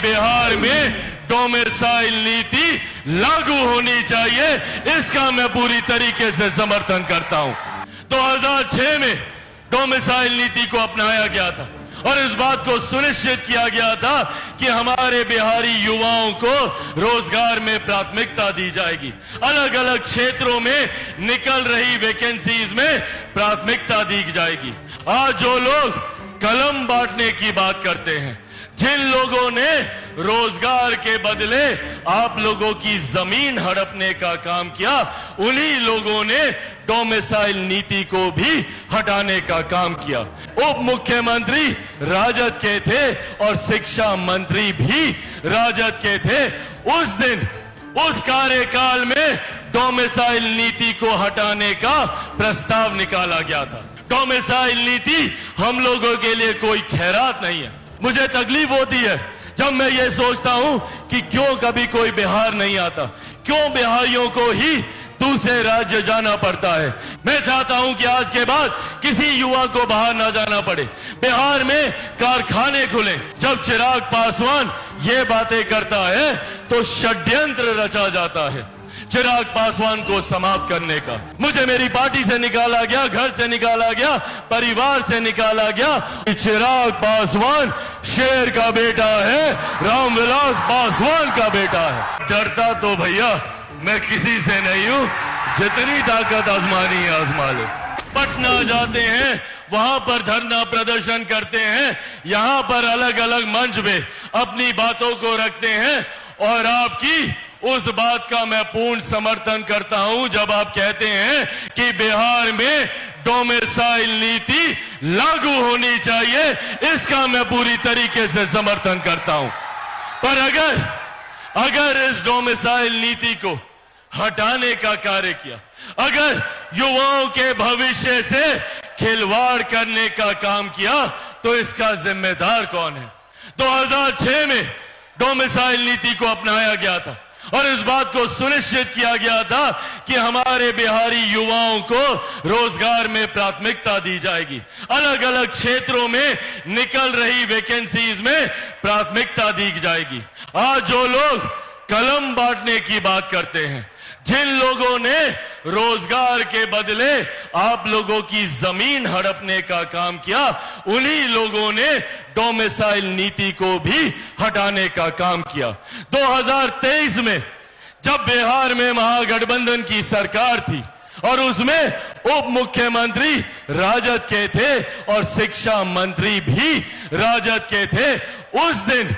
बिहार में डोमिसाइल नीति लागू होनी चाहिए, इसका मैं पूरी तरीके से समर्थन करता हूं। 2006 में डोमिसाइल नीति को अपनाया गया था और इस बात को सुनिश्चित किया गया था कि हमारे बिहारी युवाओं को रोजगार में प्राथमिकता दी जाएगी। अलग अलग क्षेत्रों में निकल रही वैकेंसीज में प्राथमिकता दी जाएगी। आज जो लोग कलम बांटने की बात करते हैं, जिन लोगों ने रोजगार के बदले आप लोगों की जमीन हड़पने का काम किया, उन्हीं लोगों ने डोमिसाइल नीति को भी हटाने का काम किया। उप मुख्यमंत्री राजद के थे और शिक्षा मंत्री भी राजद के थे। उस दिन उस कार्यकाल में डोमिसाइल नीति को हटाने का प्रस्ताव निकाला गया था। डोमिसाइल नीति हम लोगों के लिए कोई खैरात नहीं है। मुझे तकलीफ होती है जब मैं ये सोचता हूं कि क्यों कभी कोई बिहार नहीं आता, क्यों बिहारियों को ही दूसरे राज्य जाना पड़ता है। मैं चाहता हूं कि आज के बाद किसी युवा को बाहर ना जाना पड़े, बिहार में कारखाने खुले। जब चिराग पासवान ये बातें करता है तो षड्यंत्र रचा जाता है चिराग पासवान को समाप्त करने का। मुझे मेरी पार्टी से निकाला गया, घर से निकाला गया, परिवार से निकाला गया। चिराग पासवान शेर का बेटा है, रामविलास पासवान का बेटा है। डरता तो भैया मैं किसी से नहीं हूं, जितनी ताकत आजमानी है आजमा लो। पटना जाते हैं, वहां पर धरना प्रदर्शन करते हैं, यहां पर अलग अलग मंच में अपनी बातों को रखते हैं और आपकी उस बात का मैं पूर्ण समर्थन करता हूं जब आप कहते हैं कि बिहार में डोमिसाइल नीति लागू होनी चाहिए, इसका मैं पूरी तरीके से समर्थन करता हूं। पर अगर इस डोमिसाइल नीति को हटाने का कार्य किया, अगर युवाओं के भविष्य से खिलवाड़ करने का काम किया, तो इसका जिम्मेदार कौन है? 2006 में डोमिसाइल नीति को अपनाया गया था और इस बात को सुनिश्चित किया गया था कि हमारे बिहारी युवाओं को रोजगार में प्राथमिकता दी जाएगी। अलग अलग क्षेत्रों में निकल रही वैकेंसीज में प्राथमिकता दी जाएगी। आज जो लोग कलम बांटने की बात करते हैं, जिन लोगों ने रोजगार के बदले आप लोगों की जमीन हड़पने का काम किया, उन्हीं लोगों ने डोमिसाइल नीति को भी हटाने का काम किया। 2023 में जब बिहार में महागठबंधन की सरकार थी और उसमें उप मुख्यमंत्री राजद के थे और शिक्षा मंत्री भी राजद के थे, उस दिन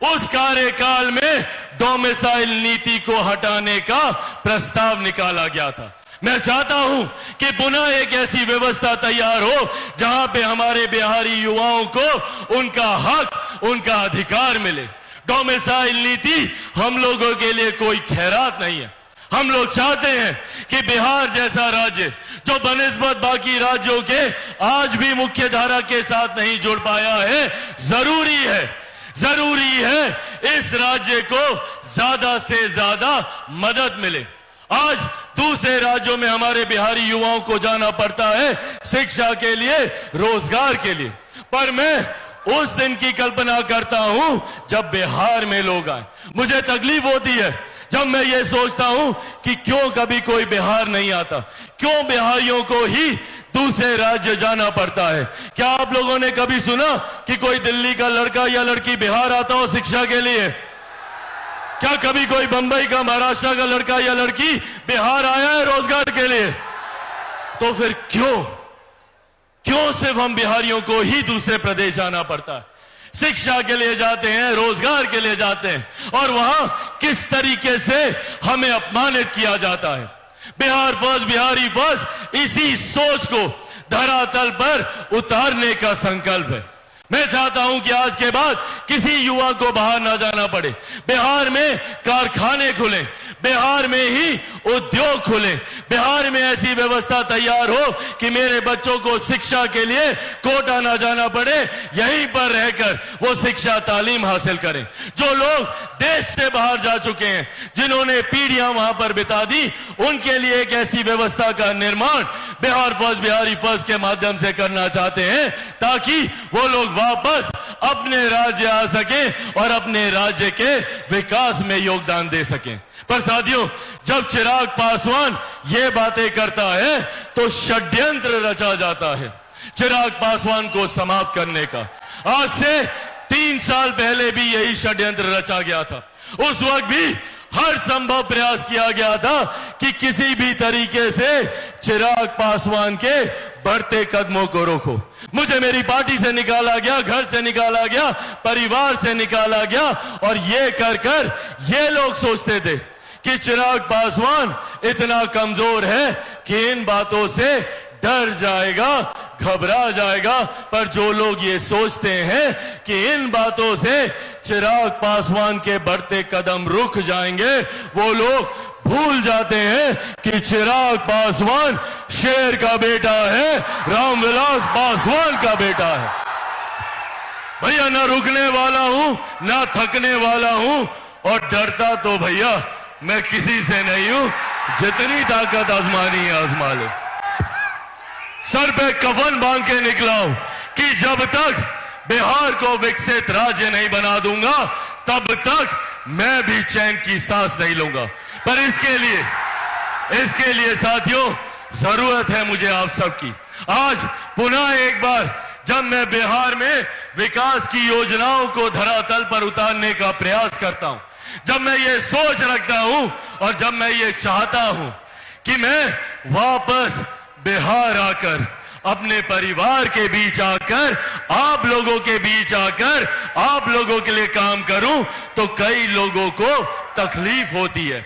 उस कार्यकाल में डोमिसाइल नीति को हटाने का प्रस्ताव निकाला गया था। मैं चाहता हूं कि पुनः एक ऐसी व्यवस्था तैयार हो जहां पे हमारे बिहारी युवाओं को उनका हक, उनका अधिकार मिले। डोमिसाइल नीति हम लोगों के लिए कोई खैरात नहीं है। हम लोग चाहते हैं कि बिहार जैसा राज्य जो बनिस्बत बाकी राज्यों के आज भी मुख्य धारा के साथ नहीं जुड़ पाया है, जरूरी है इस राज्य को ज्यादा से ज्यादा मदद मिले। आज दूसरे राज्यों में हमारे बिहारी युवाओं को जाना पड़ता है शिक्षा के लिए, रोजगार के लिए। पर मैं उस दिन की कल्पना करता हूं जब बिहार में लोग आए। मुझे तकलीफ होती है जब मैं ये सोचता हूं कि क्यों कभी कोई बिहार नहीं आता, क्यों बिहारियों को ही दूसरे राज्य जाना पड़ता है। क्या आप लोगों ने कभी सुना कि कोई दिल्ली का लड़का या लड़की बिहार आता हो शिक्षा के लिए? क्या कभी कोई बंबई का, महाराष्ट्र का लड़का या लड़की बिहार आया है रोजगार के लिए? तो फिर क्यों सिर्फ हम बिहारियों को ही दूसरे प्रदेश जाना पड़ता है? शिक्षा के लिए जाते हैं, रोजगार के लिए जाते हैं, और वहां किस तरीके से हमें अपमानित किया जाता है। बिहार फर्स्ट, बिहारी फर्स्ट, इसी सोच को धरातल पर उतारने का संकल्प है। मैं चाहता हूं कि आज के बाद किसी युवा को बाहर ना जाना पड़े, बिहार में कारखाने खुले, बिहार में ही उद्योग खुले, बिहार में ऐसी व्यवस्था तैयार हो कि मेरे बच्चों को शिक्षा के लिए कोटा ना जाना पड़े, यहीं पर रहकर वो शिक्षा तालीम हासिल करें। जो लोग देश से बाहर जा चुके हैं, जिन्होंने पीढ़ियां वहां पर बिता दी, उनके लिए एक ऐसी व्यवस्था का निर्माण बिहार फर्स्ट, बिहारी फर्स्ट के माध्यम से करना चाहते हैं, ताकि वो लोग वापस अपने राज्य आ सके और अपने राज्य के विकास में योगदान दे सकें। पर साथियों, जब चिराग पासवान ये बातें करता है तो षड्यंत्र रचा जाता है चिराग पासवान को समाप्त करने का। आज से 3 साल पहले भी यही षड्यंत्र रचा गया था। उस वक्त भी हर संभव प्रयास किया गया था कि किसी भी तरीके से चिराग पासवान के बढ़ते कदमों को रोको। मुझे मेरी पार्टी से निकाला गया, घर से निकाला गया, परिवार से निकाला गया, और ये कर ये लोग सोचते थे कि चिराग पासवान इतना कमजोर है कि इन बातों से डर जाएगा, घबरा जाएगा। पर जो लोग ये सोचते हैं कि इन बातों से चिराग पासवान के बढ़ते कदम रुक जाएंगे, वो लोग भूल जाते हैं कि चिराग पासवान शेर का बेटा है, रामविलास पासवान का बेटा है। भैया, ना रुकने वाला हूं, ना थकने वाला हूं, और डरता तो भैया मैं किसी से नहीं हूं। जितनी ताकत आजमानी है आजमा लो। सर पे कफन बांध के निकला हूं कि जब तक बिहार को विकसित राज्य नहीं बना दूंगा, तब तक मैं भी चैन की सांस नहीं लूंगा। पर इसके लिए साथियों, जरूरत है मुझे आप सबकी। आज पुनः एक बार जब मैं बिहार में विकास की योजनाओं को धरातल पर उतारने का प्रयास करता हूं, जब मैं ये सोच रखता हूं और जब मैं ये चाहता हूं कि मैं वापस बिहार आकर, अपने परिवार के बीच आकर, आप लोगों के बीच आकर, आप लोगों के लिए काम करूं, तो कई लोगों को तकलीफ होती है।